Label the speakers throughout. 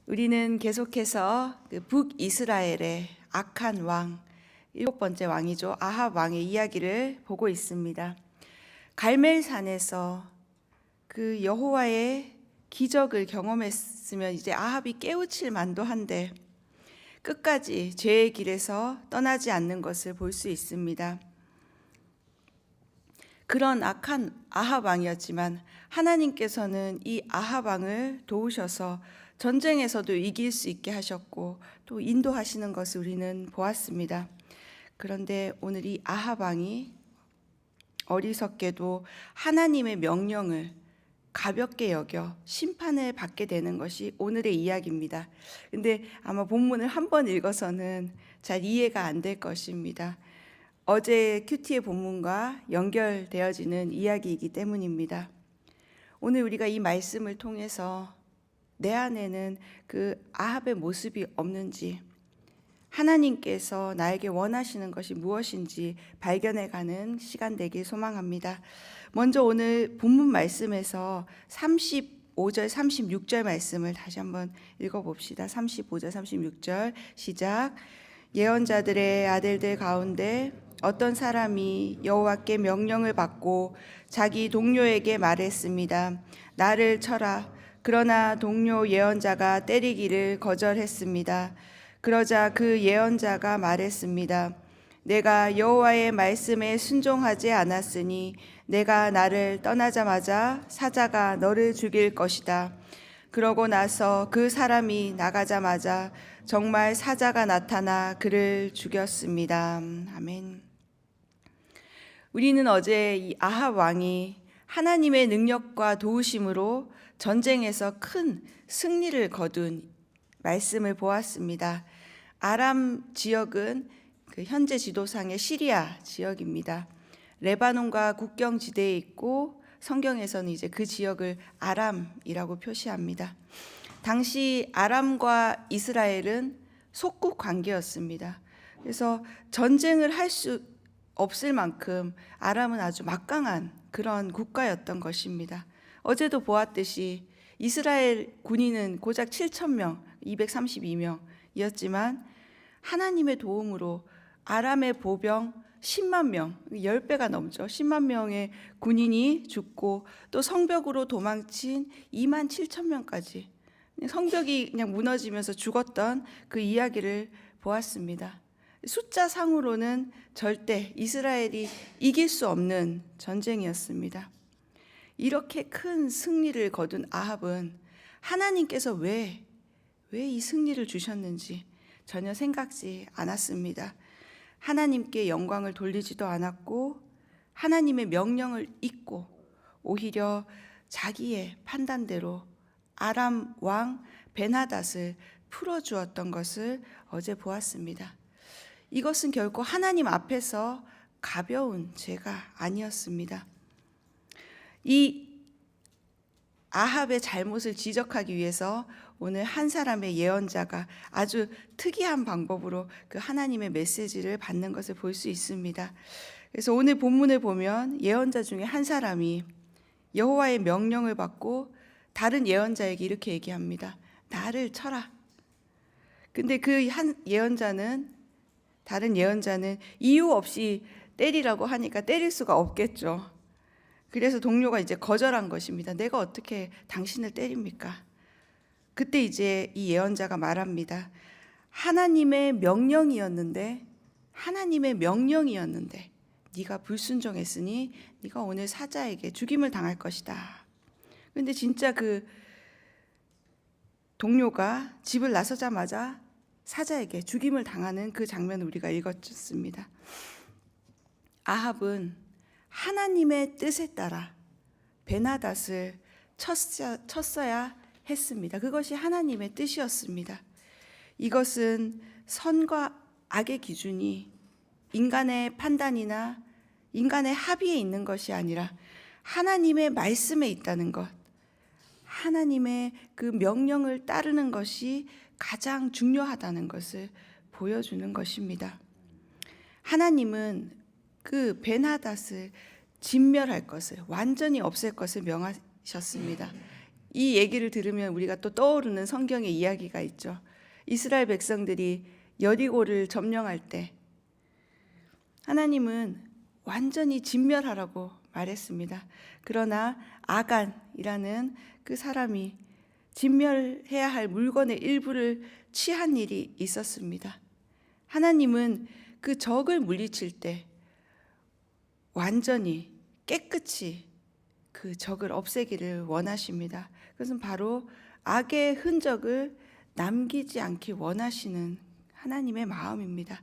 Speaker 1: 우리는 계속해서 그 북이스라엘의 악한 왕, 7번째 왕이죠. 아합 왕의 이야기를 보고 있습니다. 갈멜산에서 그 여호와의 기적을 경험했으면 이제 아합이 깨우칠 만도 한데 끝까지 죄의 길에서 떠나지 않는 것을 볼 수 있습니다. 그런 악한 아합 왕이었지만 하나님께서는 이 아합 왕을 도우셔서 전쟁에서도 이길 수 있게 하셨고 또 인도하시는 것을 우리는 보았습니다. 그런데 오늘 이 아합 왕이 어리석게도 하나님의 명령을 가볍게 여겨 심판을 받게 되는 것이 오늘의 이야기입니다. 근데 아마 본문을 한 번 읽어서는 잘 이해가 안 될 것입니다. 어제 큐티의 본문과 연결되어지는 이야기이기 때문입니다. 오늘 우리가 이 말씀을 통해서 내 안에는 그 아합의 모습이 없는지, 하나님께서 나에게 원하시는 것이 무엇인지 발견해가는 시간 되길 소망합니다. 먼저 오늘 본문 말씀에서 35절, 36절 말씀을 다시 한번 읽어봅시다. 35절, 36절 시작. 예언자들의 아들들 가운데 어떤 사람이 여호와께 명령을 받고 자기 동료에게 말했습니다. 나를 쳐라. 그러나 동료 예언자가 때리기를 거절했습니다. 그러자 그 예언자가 말했습니다. 내가 여호와의 말씀에 순종하지 않았으니 내가 나를 떠나자마자 사자가 너를 죽일 것이다. 그러고 나서 그 사람이 나가자마자 정말 사자가 나타나 그를 죽였습니다. 아멘. 우리는 어제 이 아합 왕이 하나님의 능력과 도우심으로 전쟁에서 큰 승리를 거둔 말씀을 보았습니다. 아람 지역은 그 현재 지도상의 시리아 지역입니다. 레바논과 국경 지대에 있고 성경에서는 이제 그 지역을 아람이라고 표시합니다. 당시 아람과 이스라엘은 속국 관계였습니다. 그래서 전쟁을 할 수 없을 만큼 아람은 아주 막강한 그런 국가였던 것입니다. 어제도 보았듯이 이스라엘 군인은 고작 7,000명, 232명이었지만 하나님의 도움으로 아람의 보병 10만 명, 10배가 넘죠. 10만 명의 군인이 죽고 또 성벽으로 도망친 2만 7천 명까지 성벽이 그냥 무너지면서 죽었던 그 이야기를 보았습니다. 숫자상으로는 절대 이스라엘이 이길 수 없는 전쟁이었습니다. 이렇게 큰 승리를 거둔 아합은 하나님께서 왜 이 승리를 주셨는지 전혀 생각지 않았습니다. 하나님께 영광을 돌리지도 않았고 하나님의 명령을 잊고 오히려 자기의 판단대로 아람 왕 베나닷을 풀어주었던 것을 어제 보았습니다. 이것은 결코 하나님 앞에서 가벼운 죄가 아니었습니다. 이 아합의 잘못을 지적하기 위해서 오늘 한 사람의 예언자가 아주 특이한 방법으로 그 하나님의 메시지를 받는 것을 볼 수 있습니다. 그래서 오늘 본문을 보면 예언자 중에 한 사람이 여호와의 명령을 받고 다른 예언자에게 이렇게 얘기합니다. 나를 쳐라. 근데 그 한 예언자는, 다른 예언자는 이유 없이 때리라고 하니까 때릴 수가 없겠죠. 그래서 동료가 이제 거절한 것입니다. 내가 어떻게 당신을 때립니까? 그때 이제 이 예언자가 말합니다. 하나님의 명령이었는데 네가 불순종했으니 네가 오늘 사자에게 죽임을 당할 것이다. 근데 진짜 그 동료가 집을 나서자마자 사자에게 죽임을 당하는 그 장면을 우리가 읽었습니다. 아합은 하나님의 뜻에 따라 베나닷을 쳤어야 했습니다. 그것이 하나님의 뜻이었습니다. 이것은 선과 악의 기준이 인간의 판단이나 인간의 합의에 있는 것이 아니라 하나님의 말씀에 있다는 것, 하나님의 그 명령을 따르는 것이 가장 중요하다는 것을 보여주는 것입니다. 하나님은 그 베나닷을 진멸할 것을, 완전히 없앨 것을 명하셨습니다. 이 얘기를 들으면 우리가 또 떠오르는 성경의 이야기가 있죠. 이스라엘 백성들이 여리고를 점령할 때 하나님은 완전히 진멸하라고 말했습니다. 그러나 아간이라는 그 사람이 진멸해야 할 물건의 일부를 취한 일이 있었습니다. 하나님은 그 적을 물리칠 때 완전히 깨끗이 그 적을 없애기를 원하십니다. 그것은 바로 악의 흔적을 남기지 않기 원하시는 하나님의 마음입니다.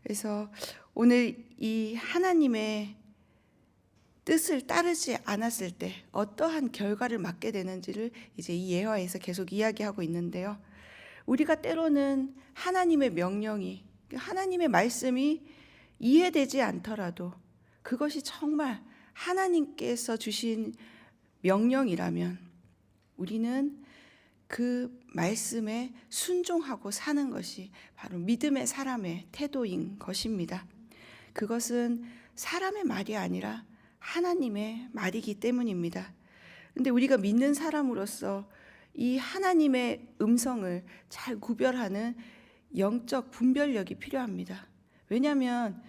Speaker 1: 그래서 오늘 이 하나님의 뜻을 따르지 않았을 때 어떠한 결과를 맞게 되는지를 이제 이 예화에서 계속 이야기하고 있는데요. 우리가 때로는 하나님의 명령이, 하나님의 말씀이 이해되지 않더라도 그것이 정말 하나님께서 주신 명령이라면 우리는 그 말씀에 순종하고 사는 것이 바로 믿음의 사람의 태도인 것입니다. 그것은 사람의 말이 아니라 하나님의 말이기 때문입니다. 근데 우리가 믿는 사람으로서 이 하나님의 음성을 잘 구별하는 영적 분별력이 필요합니다. 왜냐하면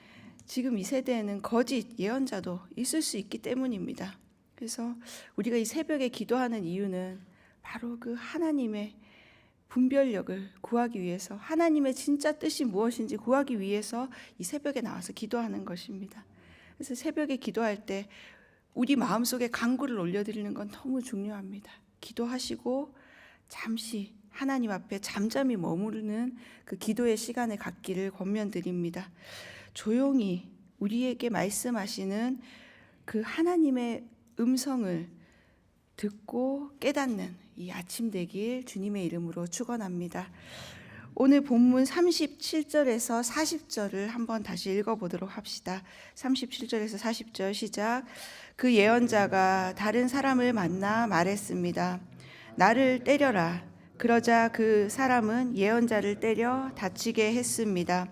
Speaker 1: 지금 이 세대에는 거짓 예언자도 있을 수 있기 때문입니다. 그래서 우리가 이 새벽에 기도하는 이유는 바로 그 하나님의 분별력을 구하기 위해서, 하나님의 진짜 뜻이 무엇인지 구하기 위해서 이 새벽에 나와서 기도하는 것입니다. 그래서 새벽에 기도할 때 우리 마음속에 간구를 올려드리는 건 너무 중요합니다. 기도하시고 잠시 하나님 앞에 잠잠히 머무르는 그 기도의 시간을 갖기를 권면드립니다. 조용히 우리에게 말씀하시는 그 하나님의 음성을 듣고 깨닫는 이 아침 되길 주님의 이름으로 축원합니다. 오늘 본문 37절에서 40절을 한번 다시 읽어보도록 합시다. 37절에서 40절 시작. 그 예언자가 다른 사람을 만나 말했습니다. 나를 때려라. 그러자 그 사람은 예언자를 때려 다치게 했습니다.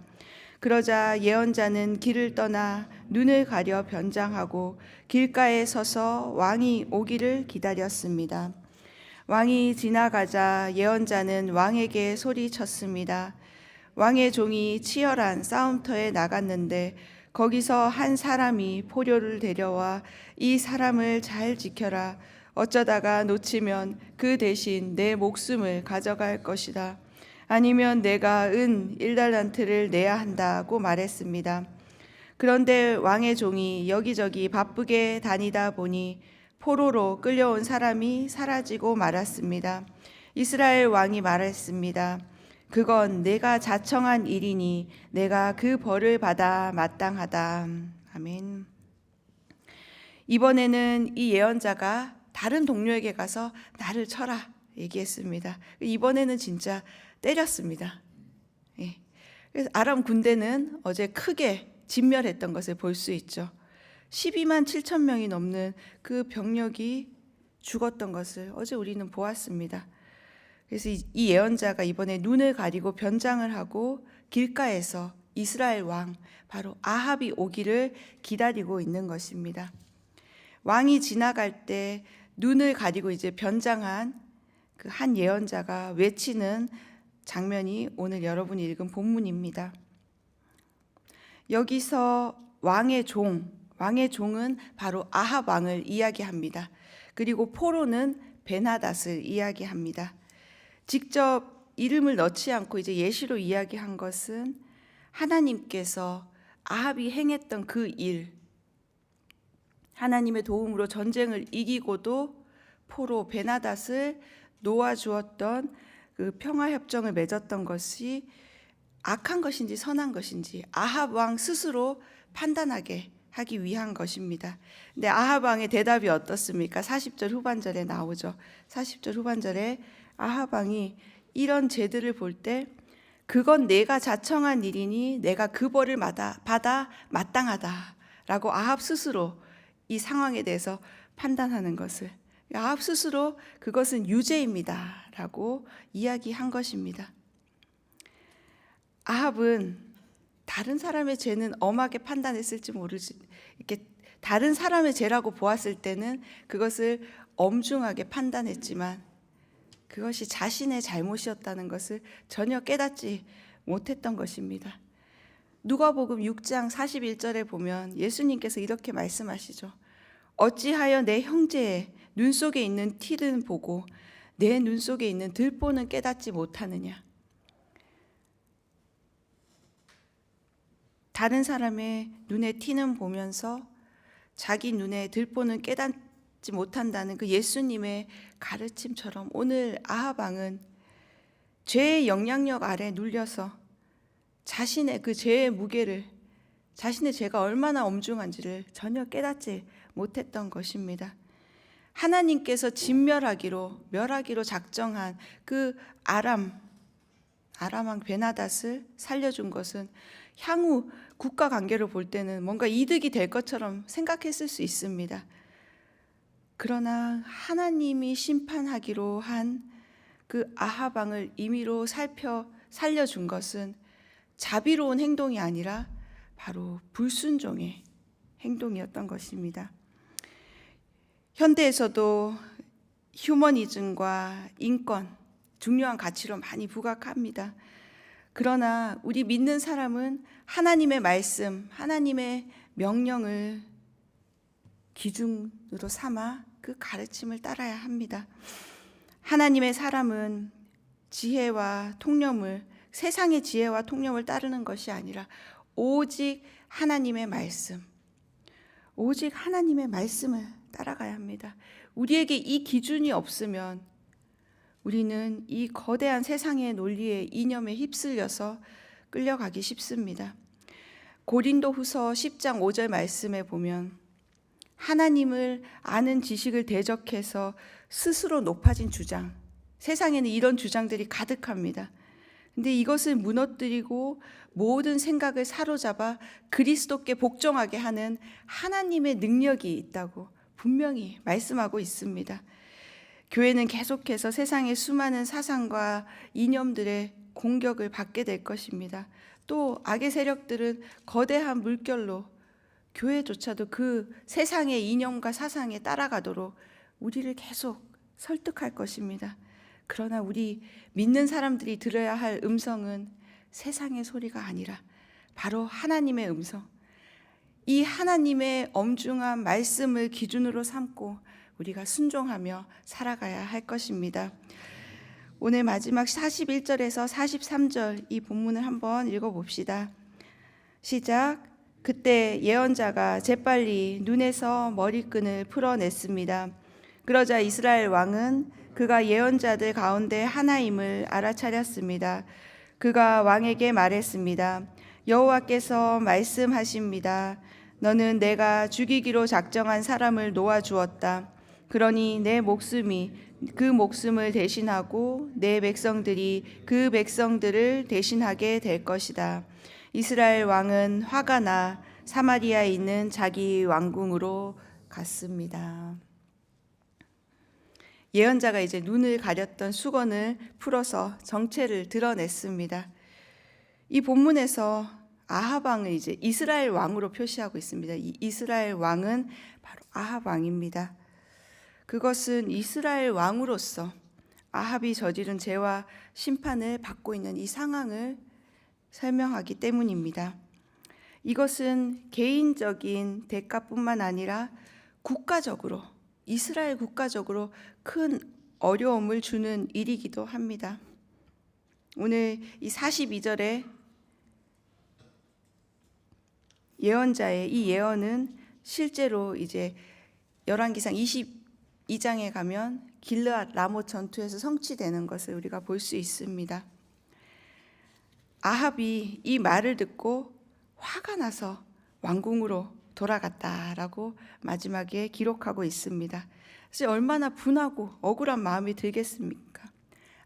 Speaker 1: 그러자 예언자는 길을 떠나 눈을 가려 변장하고 길가에 서서 왕이 오기를 기다렸습니다. 왕이 지나가자 예언자는 왕에게 소리쳤습니다. 왕의 종이 치열한 싸움터에 나갔는데 거기서 한 사람이 포로를 데려와 이 사람을 잘 지켜라. 어쩌다가 놓치면 그 대신 내 목숨을 가져갈 것이다. 아니면 내가 은 1달란트를 내야 한다고 말했습니다. 그런데 왕의 종이 여기저기 바쁘게 다니다 보니 포로로 끌려온 사람이 사라지고 말았습니다. 이스라엘 왕이 말했습니다. 그건 내가 자청한 일이니 내가 그 벌을 받아 마땅하다. 아멘. 이번에는 이 예언자가 다른 동료에게 가서 나를 쳐라 얘기했습니다. 이번에는 진짜 때렸습니다. 예. 그래서 아람 군대는 어제 크게 진멸했던 것을 볼 수 있죠. 12만 7천 명이 넘는 그 병력이 죽었던 것을 어제 우리는 보았습니다. 그래서 이 예언자가 이번에 눈을 가리고 변장을 하고 길가에서 이스라엘 왕 바로 아합이 오기를 기다리고 있는 것입니다. 왕이 지나갈 때 눈을 가리고 이제 변장한 그 한 예언자가 외치는 장면이 오늘 여러분이 읽은 본문입니다. 여기서 왕의 종은 바로 아합 왕을 이야기합니다. 그리고 포로는 베나닷을 이야기합니다. 직접 이름을 넣지 않고 이제 예시로 이야기한 것은 하나님께서 아합이 행했던 그 일, 하나님의 도움으로 전쟁을 이기고도 포로 베나닷을 놓아주었던 그 평화협정을 맺었던 것이 악한 것인지 선한 것인지 아합 왕 스스로 판단하게 하기 위한 것입니다. 근데 아합 왕의 대답이 어떻습니까? 40절 후반절에 나오죠. 40절 후반절에 아합 왕이 이런 죄들을 볼 때 그건 내가 자청한 일이니 내가 그 벌을 받아 마땅하다라고 아합 스스로 이 상황에 대해서 판단하는 것을, 아합 스스로 그것은 유죄입니다라고 이야기한 것입니다. 아합은 다른 사람의 죄는 엄하게 판단했을지 모르지, 이렇게 다른 사람의 죄라고 보았을 때는 그것을 엄중하게 판단했지만 그것이 자신의 잘못이었다는 것을 전혀 깨닫지 못했던 것입니다. 누가복음 6장 41절에 보면 예수님께서 이렇게 말씀하시죠. 어찌하여 내 형제의 눈 속에 있는 티는 보고 내 눈 속에 있는 들보는 깨닫지 못하느냐. 다른 사람의 눈에 티는 보면서 자기 눈에 들보는 깨닫지 못한다는 그 예수님의 가르침처럼 오늘 아합 왕은 죄의 영향력 아래 눌려서 자신의 그 죄의 무게를, 자신의 죄가 얼마나 엄중한지를 전혀 깨닫지 못했던 것입니다. 하나님께서 멸하기로 작정한 그 아람 왕 베나닷을 살려준 것은 향후 국가 관계를 볼 때는 뭔가 이득이 될 것처럼 생각했을 수 있습니다. 그러나 하나님이 심판하기로 한 그 아합 왕을 임의로 살려준 것은 자비로운 행동이 아니라 바로 불순종의 행동이었던 것입니다. 현대에서도 휴머니즘과 인권, 중요한 가치로 많이 부각합니다. 그러나 우리 믿는 사람은 하나님의 말씀, 하나님의 명령을 기준으로 삼아 그 가르침을 따라야 합니다. 하나님의 사람은 지혜와 통념을, 세상의 지혜와 통념을 따르는 것이 아니라 오직 하나님의 말씀, 오직 하나님의 말씀을 따라가야 합니다. 우리에게 이 기준이 없으면 우리는 이 거대한 세상의 논리에 이념에 휩쓸려서 끌려가기 쉽습니다. 고린도후서 10장 5절 말씀에 보면 하나님을 아는 지식을 대적해서 스스로 높아진 주장, 세상에는 이런 주장들이 가득합니다. 근데 이것을 무너뜨리고 모든 생각을 사로잡아 그리스도께 복종하게 하는 하나님의 능력이 있다고 분명히 말씀하고 있습니다. 교회는 계속해서 세상의 수많은 사상과 이념들의 공격을 받게 될 것입니다. 또 악의 세력들은 거대한 물결로 교회조차도 그 세상의 이념과 사상에 따라가도록 우리를 계속 설득할 것입니다. 그러나 우리 믿는 사람들이 들어야 할 음성은 세상의 소리가 아니라 바로 하나님의 음성, 이 하나님의 엄중한 말씀을 기준으로 삼고 우리가 순종하며 살아가야 할 것입니다. 오늘 마지막 41절에서 43절 이 본문을 한번 읽어봅시다. 시작. 그때 예언자가 재빨리 눈에서 머리끈을 풀어냈습니다. 그러자 이스라엘 왕은 그가 예언자들 가운데 하나임을 알아차렸습니다. 그가 왕에게 말했습니다. 여호와께서 말씀하십니다. 너는 내가 죽이기로 작정한 사람을 놓아주었다. 그러니 내 목숨이 그 목숨을 대신하고 내 백성들이 그 백성들을 대신하게 될 것이다. 이스라엘 왕은 화가 나 사마리아에 있는 자기 왕궁으로 갔습니다. 예언자가 이제 눈을 가렸던 수건을 풀어서 정체를 드러냈습니다. 이 본문에서 아합 왕을 이제 이스라엘 왕으로 표시하고 있습니다. 이 이스라엘 왕은 바로 아합 왕입니다. 그것은 이스라엘 왕으로서 아합이 저지른 죄와 심판을 받고 있는 이 상황을 설명하기 때문입니다. 이것은 개인적인 대가뿐만 아니라 국가적으로, 이스라엘 국가적으로 큰 어려움을 주는 일이기도 합니다. 오늘 이 42절에 예언자의 이 예언은 실제로 이제 열왕기상 22장에 가면 길르앗 라못 전투에서 성취되는 것을 우리가 볼 수 있습니다. 아합이 이 말을 듣고 화가 나서 왕궁으로 돌아갔다라고 마지막에 기록하고 있습니다. 사실 얼마나 분하고 억울한 마음이 들겠습니까?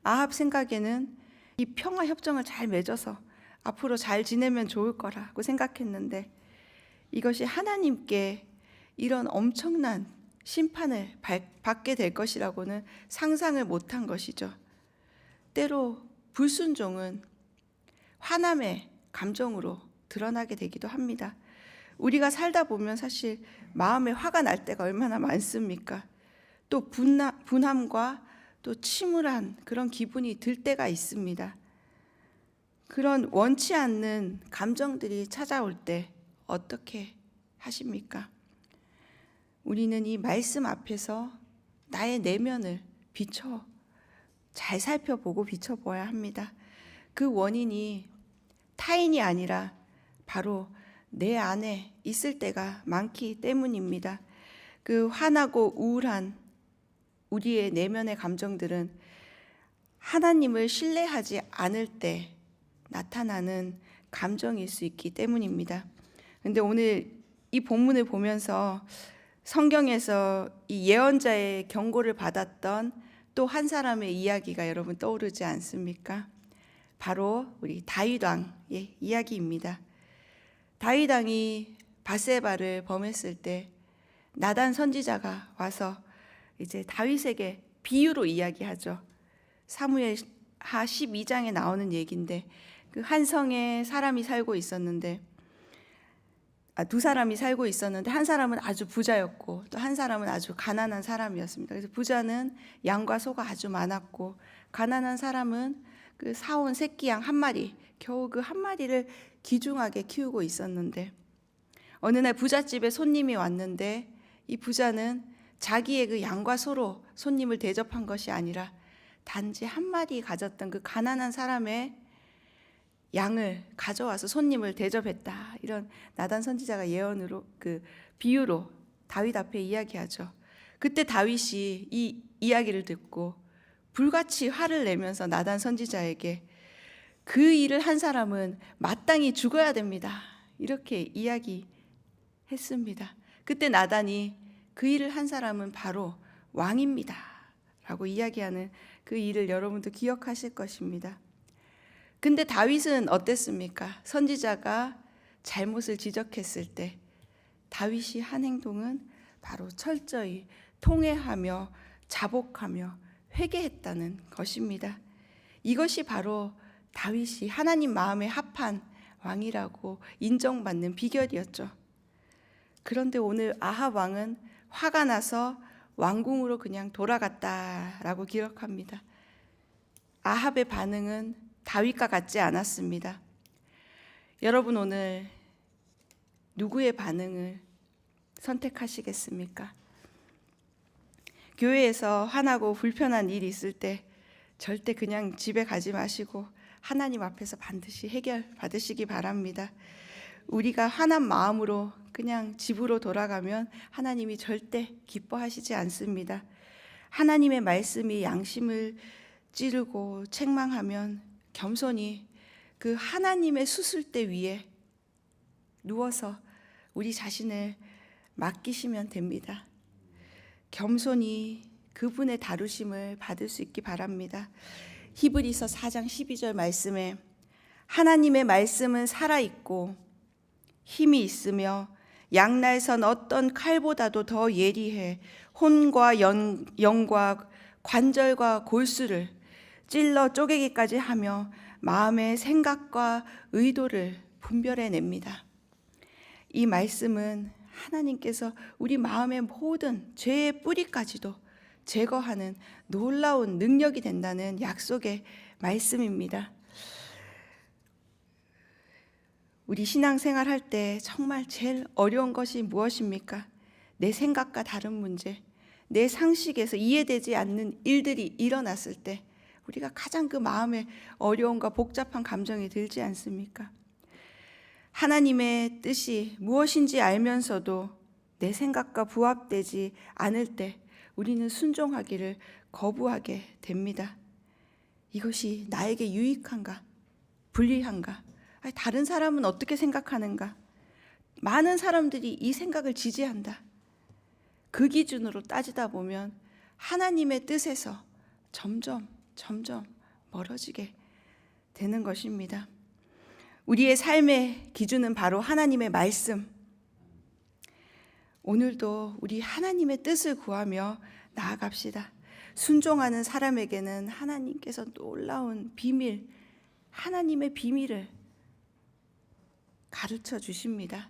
Speaker 1: 아합 생각에는 이 평화 협정을 잘 맺어서 앞으로 잘 지내면 좋을 거라고 생각했는데 이것이 하나님께 이런 엄청난 심판을 받게 될 것이라고는 상상을 못한 것이죠. 때로 불순종은 화남의 감정으로 드러나게 되기도 합니다. 우리가 살다 보면 사실 마음에 화가 날 때가 얼마나 많습니까? 또 분함과 또 침울한 그런 기분이 들 때가 있습니다. 그런 원치 않는 감정들이 찾아올 때 어떻게 하십니까? 우리는 이 말씀 앞에서 나의 내면을 잘 살펴보고 비춰보아야 합니다. 그 원인이 타인이 아니라 바로 내 안에 있을 때가 많기 때문입니다. 그 화나고 우울한 우리의 내면의 감정들은 하나님을 신뢰하지 않을 때 나타나는 감정일 수 있기 때문입니다. 근데 오늘 이 본문을 보면서 성경에서 이 예언자의 경고를 받았던 또 한 사람의 이야기가 여러분 떠오르지 않습니까? 바로 우리 다윗 왕의 이야기입니다. 다윗 왕이 밧세바를 범했을 때 나단 선지자가 와서 이제 다윗에게 비유로 이야기하죠. 사무엘하 12장에 나오는 얘기인데 그 한 성에 사람이 살고 있었는데 두 사람이 살고 있었는데 한 사람은 아주 부자였고 또 한 사람은 아주 가난한 사람이었습니다. 그래서 부자는 양과 소가 아주 많았고 가난한 사람은 그 사온 새끼 양 한 마리, 겨우 그 한 마리를 귀중하게 키우고 있었는데 어느 날 부잣집에 손님이 왔는데 이 부자는 자기의 그 양과 소로 손님을 대접한 것이 아니라 단지 한 마리 가졌던 그 가난한 사람의 양을 가져와서 손님을 대접했다. 이런 나단 선지자가 예언으로 그 비유로 다윗 앞에 이야기하죠. 그때 다윗이 이 이야기를 듣고 불같이 화를 내면서 나단 선지자에게 그 일을 한 사람은 마땅히 죽어야 됩니다. 이렇게 이야기했습니다. 그때 나단이 그 일을 한 사람은 바로 왕입니다. 라고 이야기하는 그 일을 여러분도 기억하실 것입니다. 근데 다윗은 어땠습니까? 선지자가 잘못을 지적했을 때 다윗이 한 행동은 바로 철저히 통회하며 자복하며 회개했다는 것입니다. 이것이 바로 다윗이 하나님 마음에 합한 왕이라고 인정받는 비결이었죠. 그런데 오늘 아합 왕은 화가 나서 왕궁으로 그냥 돌아갔다라고 기록합니다. 아합의 반응은 다윗과 같지 않았습니다. 여러분 오늘 누구의 반응을 선택하시겠습니까? 교회에서 화나고 불편한 일이 있을 때 절대 그냥 집에 가지 마시고 하나님 앞에서 반드시 해결 받으시기 바랍니다. 우리가 화난 마음으로 그냥 집으로 돌아가면 하나님이 절대 기뻐하시지 않습니다. 하나님의 말씀이 양심을 찌르고 책망하면 겸손히 그 하나님의 수술대 위에 누워서 우리 자신을 맡기시면 됩니다. 겸손히 그분의 다루심을 받을 수 있기 바랍니다. 히브리서 4장 12절 말씀에 하나님의 말씀은 살아있고 힘이 있으며 양날선 어떤 칼보다도 더 예리해 혼과 영과 관절과 골수를 찔러 쪼개기까지 하며 마음의 생각과 의도를 분별해냅니다. 이 말씀은 하나님께서 우리 마음의 모든 죄의 뿌리까지도 제거하는 놀라운 능력이 된다는 약속의 말씀입니다. 우리 신앙생활 할 때 정말 제일 어려운 것이 무엇입니까? 내 생각과 다른 문제, 내 상식에서 이해되지 않는 일들이 일어났을 때 우리가 가장 그 마음에 어려움과 복잡한 감정이 들지 않습니까? 하나님의 뜻이 무엇인지 알면서도 내 생각과 부합되지 않을 때 우리는 순종하기를 거부하게 됩니다. 이것이 나에게 유익한가? 불리한가? 다른 사람은 어떻게 생각하는가? 많은 사람들이 이 생각을 지지한다. 그 기준으로 따지다 보면 하나님의 뜻에서 점점 멀어지게 되는 것입니다. 우리의 삶의 기준은 바로 하나님의 말씀. 오늘도 우리 하나님의 뜻을 구하며 나아갑시다. 순종하는 사람에게는 하나님께서 놀라운 비밀, 하나님의 비밀을 가르쳐 주십니다.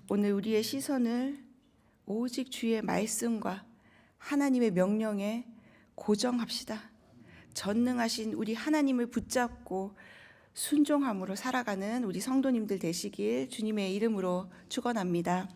Speaker 1: 오늘 우리의 시선을 오직 주의 말씀과 하나님의 명령에 고정합시다. 전능하신 우리 하나님을 붙잡고 순종함으로 살아가는 우리 성도님들 되시길 주님의 이름으로 축원합니다.